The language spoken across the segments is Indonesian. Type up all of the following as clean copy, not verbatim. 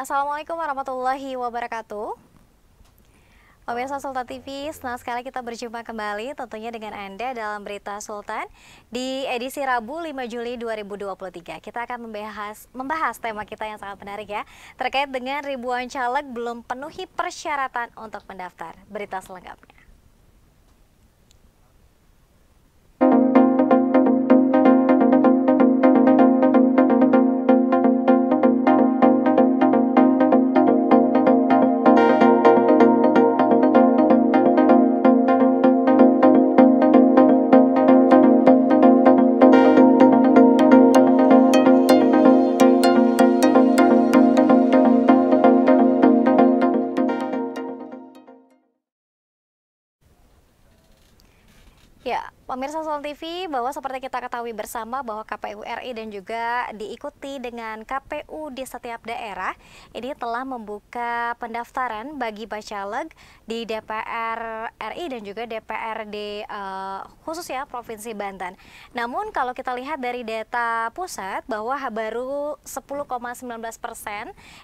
Assalamualaikum warahmatullahi wabarakatuh. Pemirsa Sultan TV, senang sekali kita berjumpa kembali tentunya dengan Anda dalam Berita Sultan di edisi Rabu 5 Juli 2023. Kita akan membahas tema kita yang sangat menarik ya, terkait dengan ribuan caleg belum penuhi persyaratan untuk mendaftar. Berita selengkapnya. Ya, pemirsa Sultan TV, bahwa seperti kita ketahui bersama bahwa KPU RI dan juga diikuti dengan KPU di setiap daerah ini telah membuka pendaftaran bagi bacaleg di DPR RI dan juga DPRD khususnya Provinsi Banten. Namun kalau kita lihat dari data pusat bahwa baru 10,19%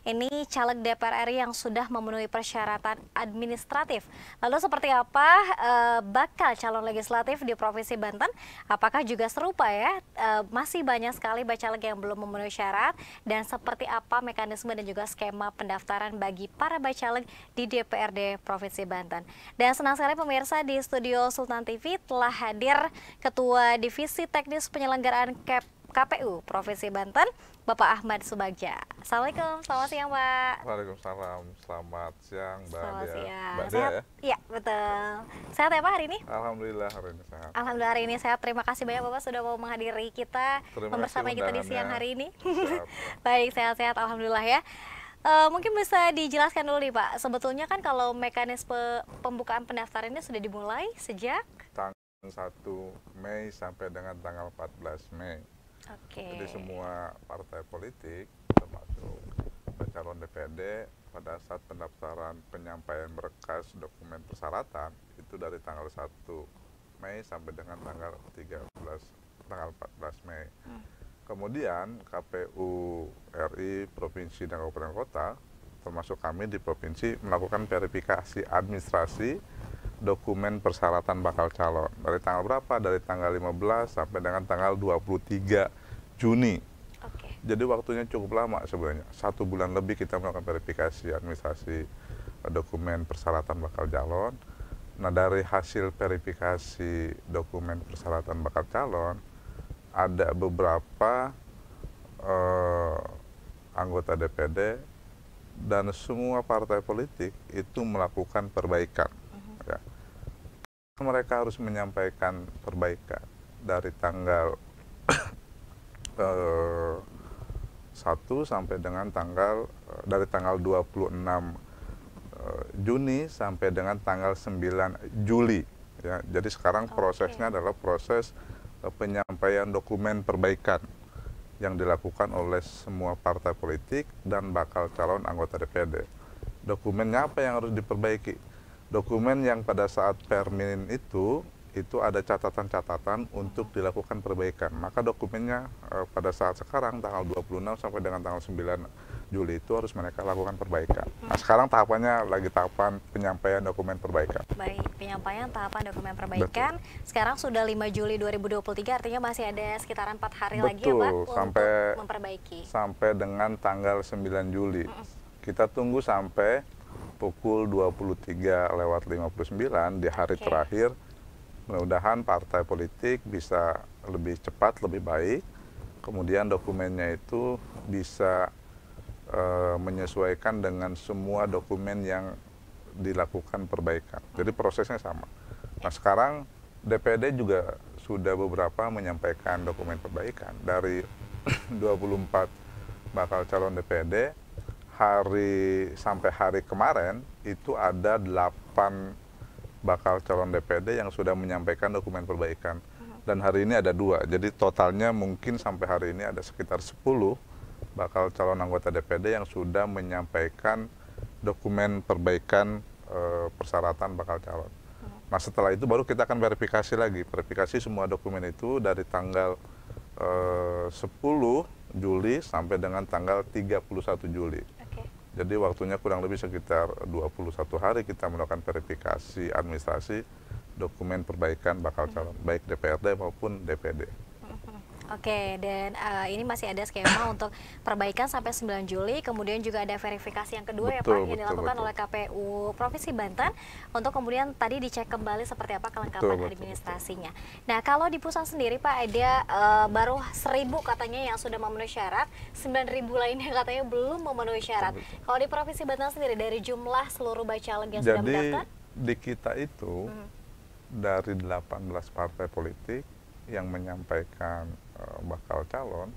ini caleg DPR RI yang sudah memenuhi persyaratan administratif. Lalu seperti apa bakal calon legislatif di Provinsi Banten, apakah juga serupa ya, masih banyak sekali bacaleg yang belum memenuhi syarat, dan seperti apa mekanisme dan juga skema pendaftaran bagi para bacaleg di DPRD Provinsi Banten. Dan senang sekali pemirsa, di studio Sultan TV telah hadir Ketua Divisi Teknis Penyelenggaraan KPU Provinsi Banten, Bapak Ahmad Subagja. Assalamualaikum, selamat siang Pak. Waalaikumsalam, selamat siang Mbak Selamat Dea. siang. Mbak Dea Sehat? ya? Iya, betul. Sehat ya Pak hari ini? Alhamdulillah hari ini sehat. Alhamdulillah hari ini sehat. Terima kasih banyak Bapak sudah mau menghadiri kita, membersamai kita di siang hari ini. Baik, sehat-sehat Alhamdulillah ya. Mungkin bisa dijelaskan dulu nih Pak, sebetulnya kan kalau mekanisme pembukaan pendaftaran ini sudah dimulai sejak Tanggal 1 Mei sampai dengan tanggal 14 Mei. Oke. Jadi semua partai politik termasuk calon DPD pada saat pendaftaran penyampaian berkas dokumen persyaratan itu dari tanggal 1 Mei sampai dengan tanggal 14 Mei. Kemudian KPU RI Provinsi dan Kabupaten Kota termasuk kami di provinsi melakukan verifikasi administrasi dokumen persyaratan bakal calon. Dari tanggal berapa? Dari tanggal 15 sampai dengan tanggal 23 Juni. Oke. Jadi waktunya cukup lama sebenarnya. 1 bulan lebih kita melakukan verifikasi administrasi dokumen persyaratan bakal calon. Nah, dari hasil verifikasi dokumen persyaratan bakal calon, ada beberapa anggota DPD dan semua partai politik itu melakukan perbaikan. Ya. Mereka harus menyampaikan perbaikan dari tanggal 1 sampai dengan dari tanggal 26 Juni sampai dengan tanggal 9 Juli. Ya. Jadi sekarang prosesnya adalah proses penyampaian dokumen perbaikan yang dilakukan oleh semua partai politik dan bakal calon anggota DPD. Dokumennya apa yang harus diperbaiki? Dokumen yang pada saat permin itu ada catatan-catatan untuk dilakukan perbaikan. Maka dokumennya pada saat sekarang tanggal 26 sampai dengan tanggal 9 Juli itu harus mereka lakukan perbaikan. Nah, sekarang tahapannya lagi tahapan penyampaian dokumen perbaikan. Baik, penyampaian tahapan dokumen perbaikan. Betul. Sekarang sudah 5 Juli 2023, artinya masih ada sekitaran 4 hari lagi ya Pak sampai, untuk memperbaiki. Sampai dengan tanggal 9 Juli. Kita tunggu sampai pukul 23:59 di hari terakhir. Mudah-mudahan partai politik bisa lebih cepat, lebih baik. Kemudian dokumennya itu bisa menyesuaikan dengan semua dokumen yang dilakukan perbaikan. Jadi prosesnya sama. Nah, sekarang DPD juga sudah beberapa menyampaikan dokumen perbaikan. Dari 24 bakal calon DPD, sampai hari kemarin itu ada 8 bakal calon DPD yang sudah menyampaikan dokumen perbaikan. Dan hari ini ada 2, jadi totalnya mungkin sampai hari ini ada sekitar 10 bakal calon anggota DPD yang sudah menyampaikan dokumen perbaikan persyaratan bakal calon. Nah, setelah itu baru kita akan verifikasi lagi, verifikasi semua dokumen itu dari tanggal 10 Juli sampai dengan tanggal 31 Juli. Jadi waktunya kurang lebih sekitar 21 hari kita melakukan verifikasi administrasi dokumen perbaikan bakal calon, baik DPRD maupun DPD. Oke, dan ini masih ada skema untuk perbaikan sampai 9 Juli, kemudian juga ada verifikasi yang kedua ya Pak, yang dilakukan oleh KPU Provinsi Banten, untuk kemudian tadi dicek kembali seperti apa kelengkapan administrasinya. Nah, kalau di pusat sendiri Pak, ada baru 1.000 katanya yang sudah memenuhi syarat, 9.000 lainnya katanya belum memenuhi syarat. Kalau di Provinsi Banten sendiri, dari jumlah seluruh bacalek yang sudah mendaftar? Di kita itu, dari 18 partai politik yang menyampaikan bakal calon,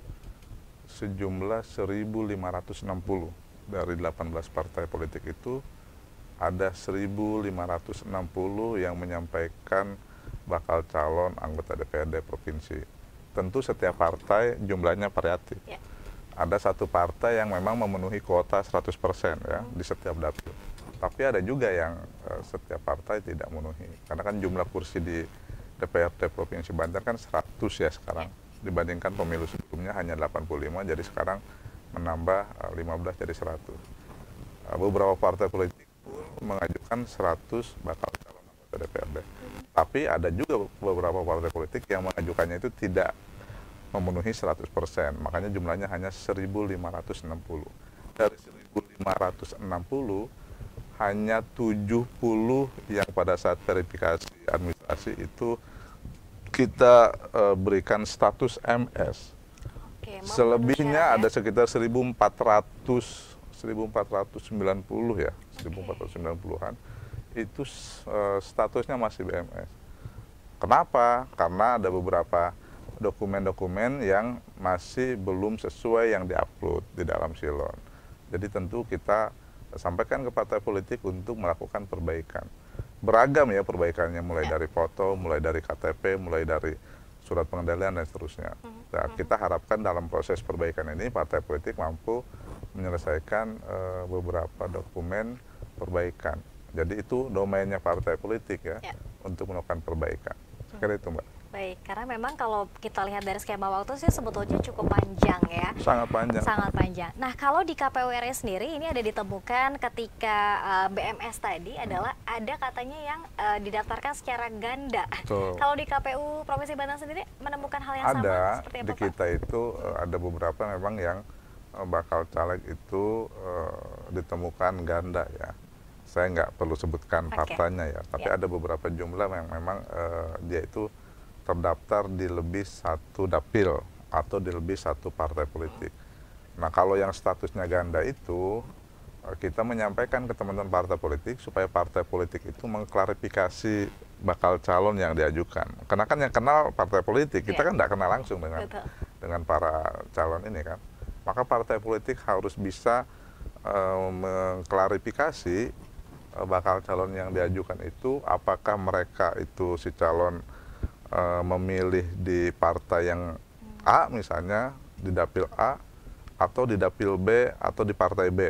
sejumlah 1.560 dari 18 partai politik itu ada 1.560 yang menyampaikan bakal calon anggota DPRD provinsi. Tentu setiap partai jumlahnya variatif. Ya. Ada satu partai yang memang memenuhi kuota 100% ya di setiap dapil. Tapi ada juga yang setiap partai tidak memenuhi. Karena kan jumlah kursi di DPRD Provinsi Banten kan 100 ya sekarang. Dibandingkan pemilu sebelumnya hanya 85, jadi sekarang menambah 15 jadi 100. Beberapa partai politik mengajukan 100 bakal calon anggota DPRD. Tapi ada juga beberapa partai politik yang mengajukannya itu tidak memenuhi 100%, makanya jumlahnya hanya 1.560. Dari 1.560, hanya 70 yang pada saat verifikasi administrasi itu kita berikan status MS. Oke, selebihnya ada sekitar 1.490 ya, 1.490-an itu statusnya masih BMS. Kenapa? Karena ada beberapa dokumen-dokumen yang masih belum sesuai yang diupload di dalam silon. Jadi tentu kita sampaikan ke partai politik untuk melakukan perbaikan. Beragam ya perbaikannya, mulai dari foto, mulai dari KTP, mulai dari surat pengendalian dan seterusnya. Nah, kita harapkan dalam proses perbaikan ini partai politik mampu menyelesaikan beberapa dokumen perbaikan. Jadi itu domainnya partai politik ya untuk melakukan perbaikan. Sekali itu Mbak. Baik, karena memang kalau kita lihat dari skema waktu sih sebetulnya cukup panjang ya. Sangat panjang. Sangat panjang. Nah, kalau di KPU RI sendiri ini ada ditemukan ketika BMS tadi adalah ada katanya yang didaftarkan secara ganda. Betul. Kalau di KPU Provinsi Banten sendiri menemukan hal yang sama seperti apa? Di kita itu ada beberapa memang yang bakal caleg itu ditemukan ganda ya. Saya nggak perlu sebutkan partainya ya, tapi ada beberapa jumlah yang memang dia itu terdaftar di lebih satu dapil atau di lebih satu partai politik. Nah, kalau yang statusnya ganda itu, kita menyampaikan ke teman-teman partai politik supaya partai politik itu mengklarifikasi bakal calon yang diajukan. Karena kan yang kenal partai politik, kita kan tidak kenal langsung dengan para calon ini kan. Maka partai politik harus bisa mengklarifikasi bakal calon yang diajukan itu, apakah mereka itu si calon memilih di partai yang A misalnya, di dapil A, atau di dapil B, atau di partai B.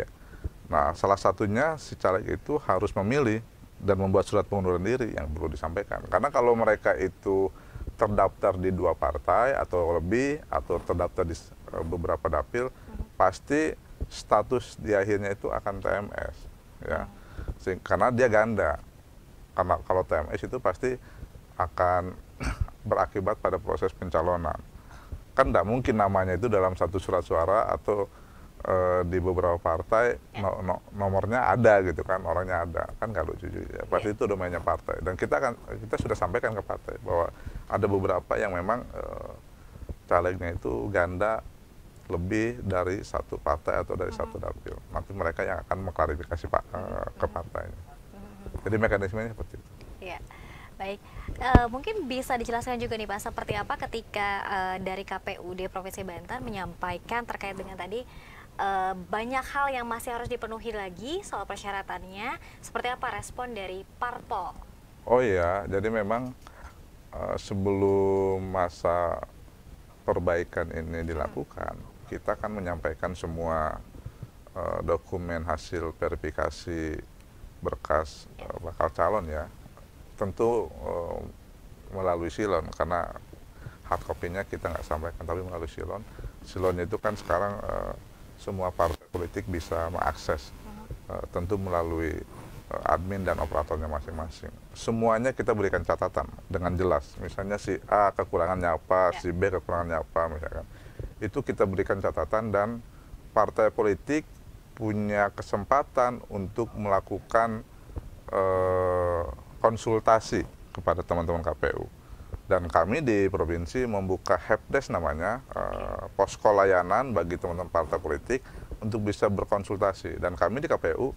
Nah, salah satunya si caleg itu harus memilih dan membuat surat pengunduran diri yang perlu disampaikan. Karena kalau mereka itu terdaftar di 2 partai atau lebih, atau terdaftar di beberapa dapil, pasti status di akhirnya itu akan TMS. Ya. Karena dia ganda. Karena kalau TMS itu pasti akan berakibat pada proses pencalonan. Kan tidak mungkin namanya itu dalam satu surat suara atau di beberapa partai nomornya ada gitu kan, orangnya ada, kan nggak lucu juga. Pasti itu domainnya partai. Dan kita sudah sampaikan ke partai bahwa ada beberapa yang memang calegnya itu ganda lebih dari satu partai atau dari satu dapil. Nanti mereka yang akan mengklarifikasi ke partainya. Jadi mekanismenya seperti itu. Ya. Baik, mungkin bisa dijelaskan juga nih Pak, seperti apa ketika dari KPUD Provinsi Banten menyampaikan terkait dengan tadi banyak hal yang masih harus dipenuhi lagi soal persyaratannya, seperti apa respon dari parpol? Oh iya, jadi memang sebelum masa perbaikan ini dilakukan, kita kan menyampaikan semua dokumen hasil verifikasi berkas bakal calon ya. Tentu melalui silon, karena hard copy-nya kita nggak sampaikan, tapi melalui silon. Silon itu kan sekarang semua partai politik bisa mengakses tentu melalui admin dan operatornya masing-masing. Semuanya kita berikan catatan dengan jelas. Misalnya si A kekurangannya apa, si B kekurangannya apa, misalkan. Itu kita berikan catatan dan partai politik punya kesempatan untuk melakukan konsultasi kepada teman-teman KPU. Dan kami di provinsi membuka helpdesk namanya, posko layanan bagi teman-teman partai politik untuk bisa berkonsultasi. Dan kami di KPU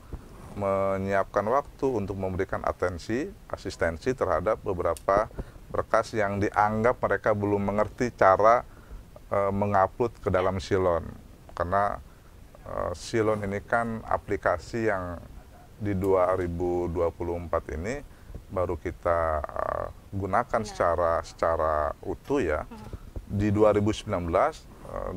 menyiapkan waktu untuk memberikan atensi, asistensi terhadap beberapa berkas yang dianggap mereka belum mengerti cara mengupload ke dalam Silon. Karena Silon ini kan aplikasi yang di 2024 ini baru kita gunakan secara utuh ya. Di 2019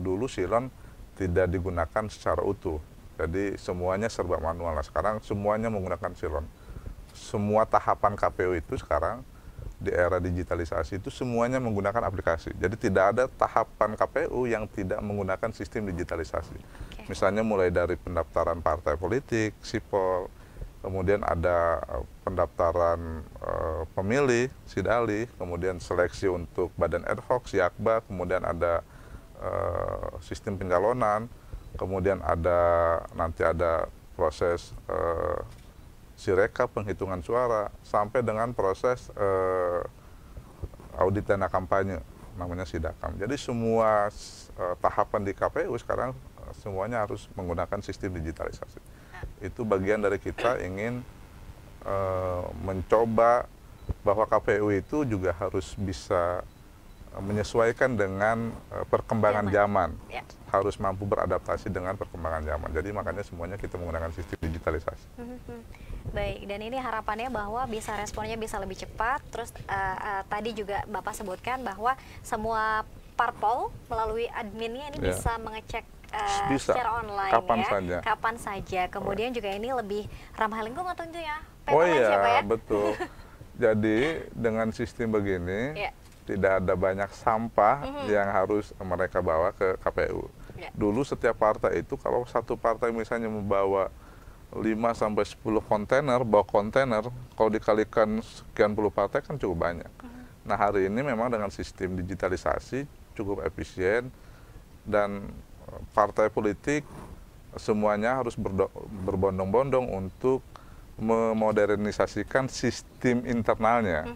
dulu Silon tidak digunakan secara utuh. Jadi semuanya serba manual. Nah, sekarang semuanya menggunakan Silon. Semua tahapan KPU itu sekarang di era digitalisasi itu semuanya menggunakan aplikasi. Jadi tidak ada tahapan KPU yang tidak menggunakan sistem digitalisasi. Misalnya mulai dari pendaftaran partai politik, sipol, kemudian ada pendaftaran pemilih, sidali, kemudian seleksi untuk badan ad hoc, siakba, kemudian ada sistem pencalonan, kemudian nanti ada proses sirekap, penghitungan suara, sampai dengan proses audit dana kampanye, namanya sidakam. Jadi semua tahapan di KPU sekarang semuanya harus menggunakan sistem digitalisasi. Itu bagian dari kita ingin mencoba bahwa KPU itu juga harus bisa menyesuaikan dengan perkembangan zaman. Harus mampu beradaptasi dengan perkembangan zaman. Jadi makanya semuanya kita menggunakan sistem digitalisasi. Baik, dan ini harapannya bahwa bisa responnya bisa lebih cepat. Terus tadi juga Bapak sebutkan bahwa semua parpol melalui adminnya ini bisa mengecek secara online kapan saja. Kemudian juga ini lebih ramah lingkungan tentunya. Oh iya, Pak, ya? Betul. Jadi dengan sistem begini tidak ada banyak sampah yang harus mereka bawa ke KPU. Dulu setiap partai itu kalau satu partai misalnya membawa 5-10 kontainer, bawa kontainer, kalau dikalikan sekian puluh partai kan cukup banyak. Nah hari ini memang dengan sistem digitalisasi cukup efisien dan partai politik semuanya harus berbondong-bondong untuk memodernisasikan sistem internalnya,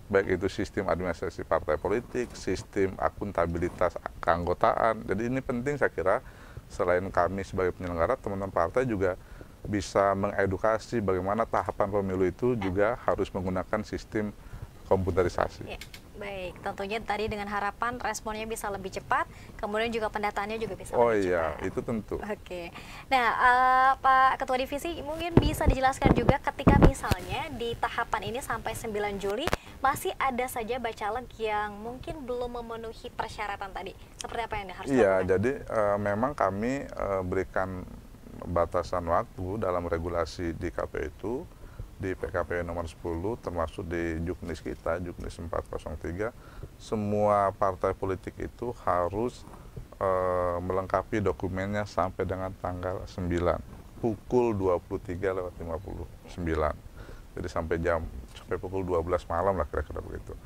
baik itu sistem administrasi partai politik, sistem akuntabilitas keanggotaan. Jadi ini penting saya kira, selain kami sebagai penyelenggara, teman-teman partai juga bisa mengedukasi bagaimana tahapan pemilu itu juga harus menggunakan sistem komputerisasi. Baik, tentunya tadi dengan harapan responnya bisa lebih cepat, kemudian juga pendataannya juga bisa lebih cepat. Oh iya, itu tentu. Oke. Nah, Pak Ketua Divisi mungkin bisa dijelaskan juga ketika misalnya di tahapan ini sampai 9 Juli masih ada saja bacalek yang mungkin belum memenuhi persyaratan tadi. Seperti apa yang harus dilakukan? Iya, jadi memang kami berikan batasan waktu dalam regulasi di KPU itu, di PKPU nomor 10 termasuk di Juknis kita, Juknis 403, semua partai politik itu harus melengkapi dokumennya sampai dengan tanggal 9, pukul 23:59. Jadi sampai pukul 12 malam lah kira-kira begitu.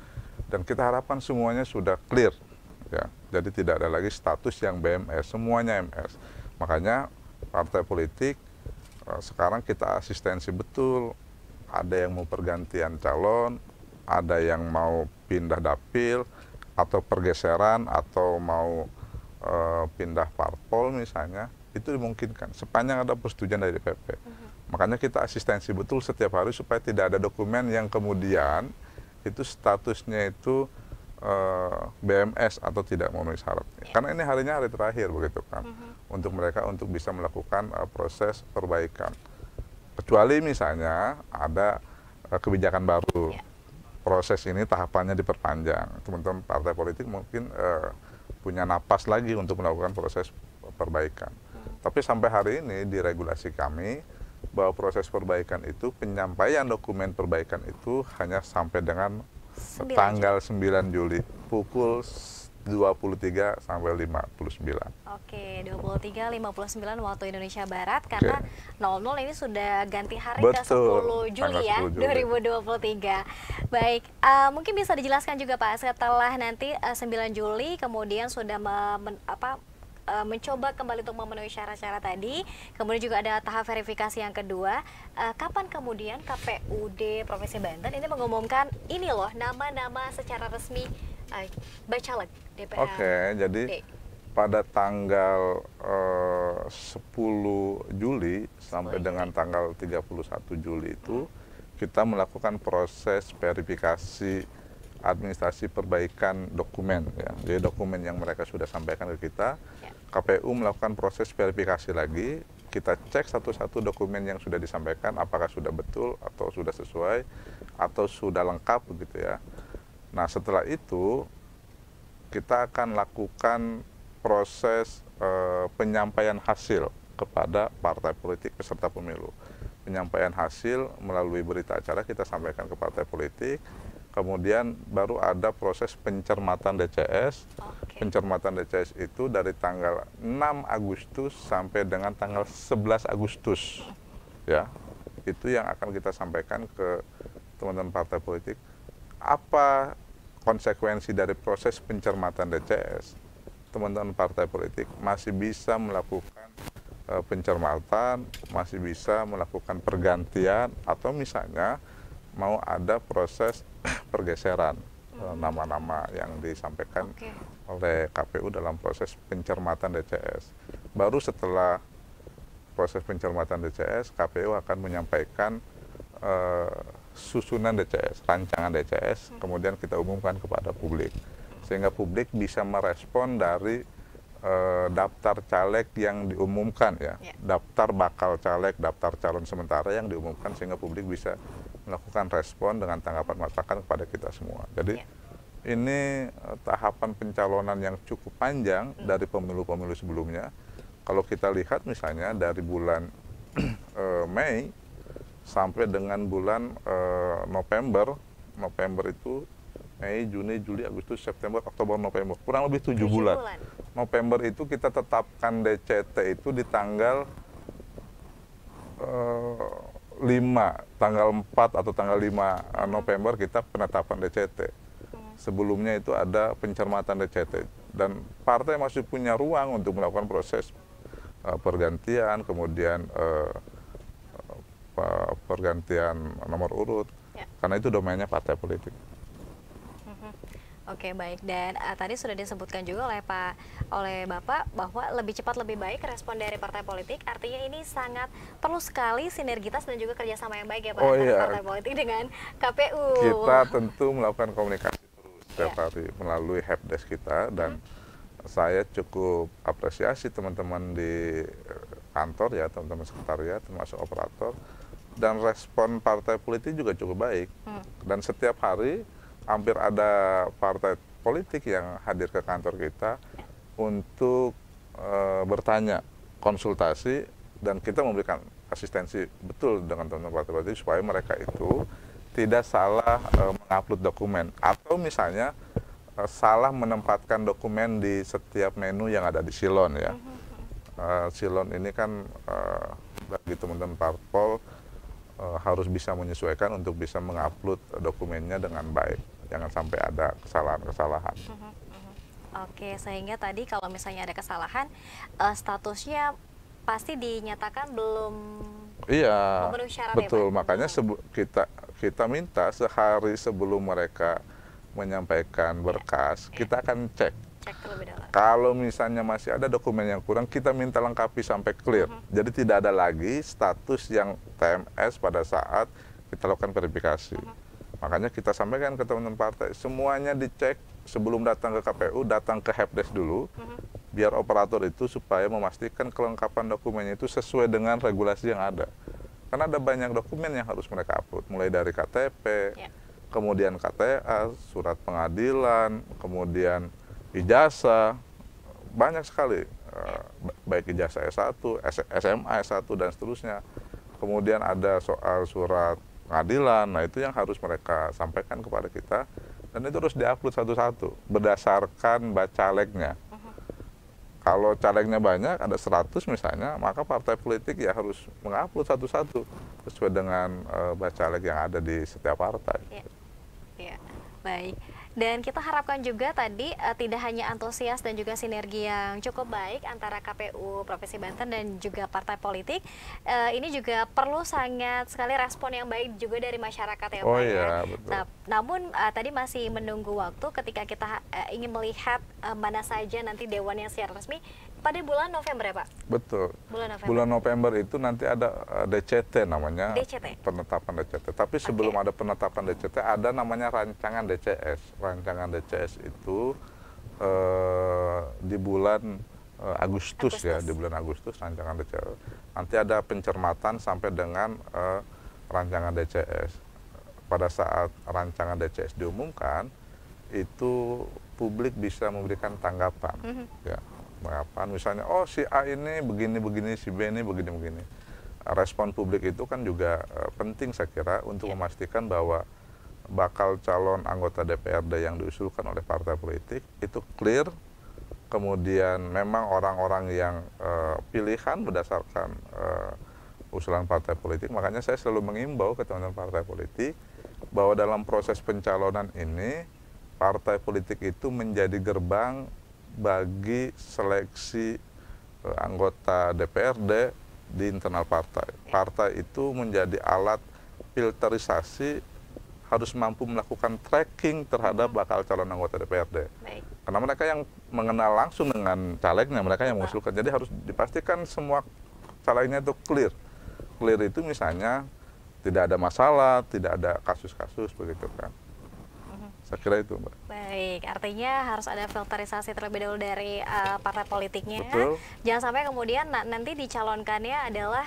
Dan kita harapkan semuanya sudah clear, ya. Jadi tidak ada lagi status yang BMS, semuanya MS. Makanya partai politik sekarang kita asistensi betul. Ada yang mau pergantian calon, ada yang mau pindah dapil, atau pergeseran, atau mau pindah parpol misalnya, itu dimungkinkan, sepanjang ada persetujuan dari DPP. Makanya kita asistensi betul setiap hari supaya tidak ada dokumen yang kemudian itu statusnya itu BMS atau tidak memenuhi syarat. Karena ini harinya hari terakhir begitu kan, untuk mereka untuk bisa melakukan proses perbaikan. Kecuali misalnya ada kebijakan baru, proses ini tahapannya diperpanjang, teman-teman partai politik mungkin punya napas lagi untuk melakukan proses perbaikan. Tapi sampai hari ini di regulasi kami, bahwa proses perbaikan itu, penyampaian dokumen perbaikan itu hanya sampai dengan tanggal 9 Juli, pukul 23 sampai 59. Oke, 23.59 waktu Indonesia Barat, karena 00 ini sudah ganti hari ke 10 Betul, Juli ya, tanggal 10 Juli. 2023. Baik, mungkin bisa dijelaskan juga Pak, setelah nanti 9 Juli kemudian sudah mencoba kembali untuk memenuhi syarat-syarat tadi, kemudian juga ada tahap verifikasi yang kedua. Kapan kemudian KPUD Provinsi Banten ini mengumumkan ini loh nama-nama secara resmi Bacalek DPRD? Oke, jadi pada tanggal 10 Juli sampai dengan tanggal 31 Juli itu kita melakukan proses verifikasi administrasi perbaikan dokumen ya. Jadi dokumen yang mereka sudah sampaikan ke kita, KPU melakukan proses verifikasi lagi, kita cek satu-satu dokumen yang sudah disampaikan apakah sudah betul atau sudah sesuai atau sudah lengkap begitu ya. Nah, setelah itu kita akan lakukan proses penyampaian hasil kepada partai politik peserta pemilu. Penyampaian hasil melalui berita acara kita sampaikan ke partai politik. Kemudian baru ada proses pencermatan DCS. Pencermatan DCS itu dari tanggal 6 Agustus sampai dengan tanggal 11 Agustus. Ya, itu yang akan kita sampaikan ke teman-teman partai politik. Apa konsekuensi dari proses pencermatan DCS? Teman-teman partai politik masih bisa melakukan pencermatan, masih bisa melakukan pergantian, atau misalnya mau ada proses pergeseran nama-nama yang disampaikan oleh KPU dalam proses pencermatan DCS. Baru setelah proses pencermatan DCS, KPU akan menyampaikan susunan DCS, rancangan DCS, kemudian kita umumkan kepada publik. Sehingga publik bisa merespon dari daftar caleg yang diumumkan ya, daftar bakal caleg, daftar calon sementara yang diumumkan, sehingga publik bisa melakukan respon dengan tanggapan masyarakat kepada kita semua. Jadi ini tahapan pencalonan yang cukup panjang dari pemilu-pemilu sebelumnya. Kalau kita lihat misalnya dari bulan Mei sampai dengan bulan November itu Mei, Juni, Juli, Agustus, September, Oktober, November, kurang lebih 7 bulan. November itu kita tetapkan DCT itu di tanggal 5, tanggal 4 atau tanggal 5 November kita penetapan DCT. Sebelumnya itu ada pencermatan DCT. Dan partai masih punya ruang untuk melakukan proses pergantian, kemudian pergantian nomor urut, karena itu domainnya partai politik. Oke, baik. Dan tadi sudah disebutkan juga oleh Bapak bahwa lebih cepat lebih baik respon dari partai politik. Artinya ini sangat perlu sekali sinergitas dan juga kerjasama yang baik ya Pak antara partai politik dengan KPU. Kita tentu melakukan komunikasi terus setiap hari melalui helpdesk kita, dan saya cukup apresiasi teman-teman di kantor ya, teman-teman sekretariat termasuk operator, dan respon partai politik juga cukup baik. Dan setiap hari hampir ada partai politik yang hadir ke kantor kita untuk bertanya, konsultasi, dan kita memberikan asistensi betul dengan teman-teman partai politik supaya mereka itu tidak salah mengupload dokumen, atau misalnya salah menempatkan dokumen di setiap menu yang ada di silon ya. Silon ini kan bagi teman-teman parpol harus bisa menyesuaikan untuk bisa mengupload dokumennya dengan baik. Jangan sampai ada kesalahan-kesalahan. Oke, sehingga tadi kalau misalnya ada kesalahan, statusnya pasti dinyatakan belum memenuhi syarat. Betul. Ya, Pak? Makanya kita minta sehari sebelum mereka menyampaikan berkas, kita akan cek. Kalau misalnya masih ada dokumen yang kurang, kita minta lengkapi sampai clear. Jadi tidak ada lagi status yang TMS pada saat kita lakukan verifikasi. Makanya kita sampaikan ke teman-teman partai, semuanya dicek sebelum datang ke KPU, datang ke helpdesk dulu, biar operator itu supaya memastikan kelengkapan dokumennya itu sesuai dengan regulasi yang ada. Karena ada banyak dokumen yang harus mereka upload, mulai dari KTP, kemudian KTA, surat pengadilan, kemudian ijazah, banyak sekali, baik ijazah S1, SMA S1, dan seterusnya. Kemudian ada soal surat pengadilan, nah itu yang harus mereka sampaikan kepada kita, dan itu harus diupload satu-satu berdasarkan bacaleknya. Kalau calegnya banyak, ada 100 misalnya, maka partai politik ya harus mengupload satu-satu sesuai dengan bacalek yang ada di setiap partai. Ya. Ya, baik. Dan kita harapkan juga tadi tidak hanya antusias dan juga sinergi yang cukup baik antara KPU Provinsi Banten dan juga partai politik, ini juga perlu sangat sekali respon yang baik juga dari masyarakat ya Pak. Oh ya. iya, betul. Nah, namun tadi masih menunggu waktu ketika kita ingin melihat mana saja nanti dewan yang secara resmi pada bulan November ya Pak? Betul. Bulan November. Bulan November itu nanti ada DCT namanya, DCT. penetapan DCT. Tapi sebelum ada penetapan DCT, ada namanya rancangan DCS. Rancangan DCS itu di bulan Agustus ya, di bulan Agustus rancangan DCS. Nanti ada pencermatan sampai dengan rancangan DCS. Pada saat rancangan DCS diumumkan, itu publik bisa memberikan tanggapan. Ya. Misalnya, oh si A ini begini-begini, si B ini begini-begini. Respon publik itu kan juga penting saya kira untuk memastikan bahwa bakal calon anggota DPRD yang diusulkan oleh partai politik itu clear, kemudian memang orang-orang yang pilihan berdasarkan usulan partai politik. Makanya saya selalu mengimbau ke teman-teman partai politik bahwa dalam proses pencalonan ini, partai politik itu menjadi gerbang bagi seleksi anggota DPRD di internal partai. Partai itu menjadi alat filterisasi, harus mampu melakukan tracking terhadap bakal calon anggota DPRD. Baik. Karena mereka yang mengenal langsung dengan calegnya, mereka yang mengusulkan. Jadi harus dipastikan semua calegnya itu clear. Clear itu misalnya tidak ada masalah, tidak ada kasus-kasus begitu kan. Saya kira itu, Mbak. Baik, artinya harus ada filterisasi terlebih dahulu dari partai politiknya. Betul. Jangan sampai kemudian nanti dicalonkannya adalah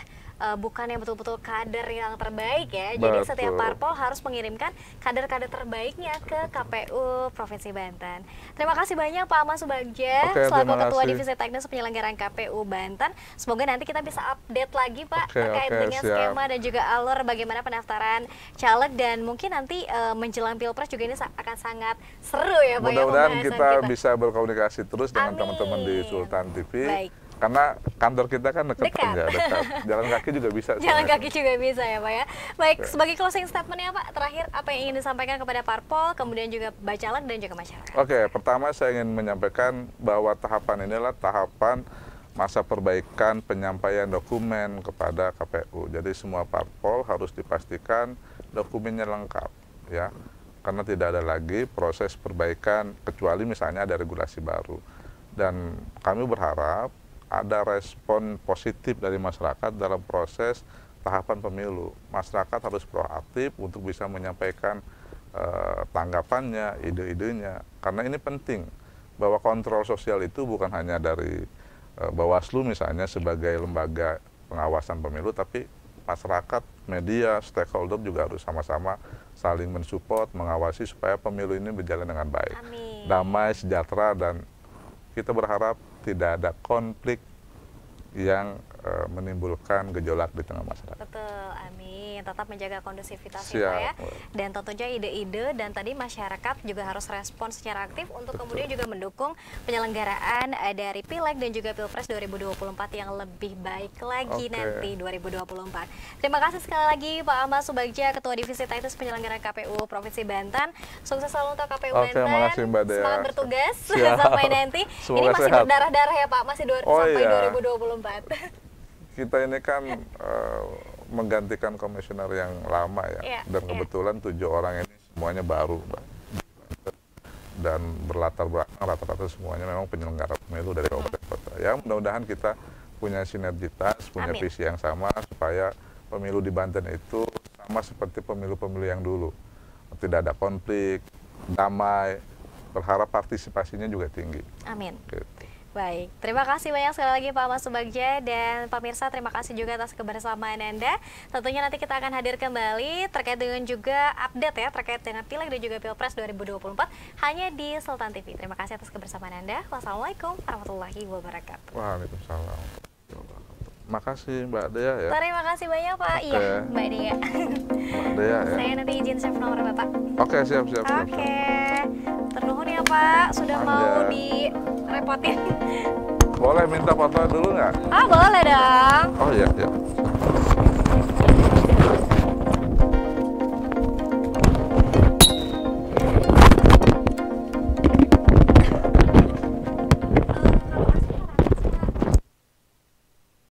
bukan yang betul-betul kader yang terbaik ya. Jadi setiap parpol harus mengirimkan kader-kader terbaiknya ke KPU Provinsi Banten. Terima kasih banyak Pak Ahmad Subagja, selaku Ketua Divisi Teknis Penyelenggaraan KPU Banten. Semoga nanti kita bisa update lagi Pak terkait dengan skema dan juga alur bagaimana pendaftaran caleg, dan mungkin nanti menjelang Pilpres juga ini akan sangat seru ya Pak. Mudah-mudahan kita bisa berkomunikasi terus dengan teman-teman di Sultan TV. Baik. Karena kantor kita kan dekat. Jalan kaki juga bisa. Jalan kaki juga bisa ya Pak ya. Baik, sebagai closing statement ya Pak, terakhir apa yang ingin disampaikan kepada parpol, kemudian juga bacalek dan juga masyarakat? Oke, pertama saya ingin menyampaikan bahwa tahapan inilah tahapan masa perbaikan penyampaian dokumen kepada KPU. Jadi semua parpol harus dipastikan dokumennya lengkap ya. Karena tidak ada lagi proses perbaikan kecuali misalnya ada regulasi baru. Dan kami berharap ada respon positif dari masyarakat dalam proses tahapan pemilu. Masyarakat harus proaktif untuk bisa menyampaikan tanggapannya, ide-idenya. Karena ini penting, bahwa kontrol sosial itu bukan hanya dari Bawaslu misalnya sebagai lembaga pengawasan pemilu, tapi masyarakat, media, stakeholder juga harus sama-sama saling mensupport, mengawasi supaya pemilu ini berjalan dengan baik. Amin. Damai, sejahtera, dan kita berharap tidak ada konflik yang menimbulkan gejolak di tengah masyarakat. Betul, amin. Tetap menjaga kondusivitas Siap. ya, dan tentunya ide-ide dan tadi masyarakat juga harus respon secara aktif untuk kemudian juga mendukung penyelenggaraan dari Pileg dan juga Pilpres 2024 yang lebih baik lagi nanti 2024. Terima kasih sekali lagi Pak Ahmad Subagja, Ketua Divisi Teknis Penyelenggaraan KPU Provinsi Banten. Sukses selalu untuk KPU Banten. Makasih Mbak Dea. Semangat bertugas sampai nanti. Semoga ini masih sehat. berdarah-darah ya Pak, masih sampai 2024. Kita ini kan menggantikan komisioner yang lama ya, dan kebetulan 7 orang ini semuanya baru, Mbak. Dan berlatar belakang rata-rata semuanya memang penyelenggara pemilu dari kabupaten kota. Ya, mudah-mudahan kita punya sinergitas, punya visi yang sama supaya pemilu di Banten itu sama seperti pemilu-pemilu yang dulu. Tidak ada konflik, damai, berharap partisipasinya juga tinggi. Amin. Gitu. Baik, terima kasih banyak sekali lagi Pak Ahmad Subagja, dan pemirsa terima kasih juga atas kebersamaan Anda. Tentunya nanti kita akan hadir kembali terkait dengan juga update ya terkait dengan Pileg dan juga Pilpres 2024 hanya di Sultan TV. Terima kasih atas kebersamaan Anda. Wassalamualaikum warahmatullahi wabarakatuh. Waalaikumsalam. Makasih Mbak Dea ya. Terima kasih banyak Pak. Oke. Iya, Mbak Dea. Mbak Dea ya. Saya nanti izin save nomor Bapak. Oke, siap. Oke. Ternuhun ya Pak, sudah Mangga. mau direpotin. Boleh minta foto dulu nggak? Ah, boleh dong. Oh iya.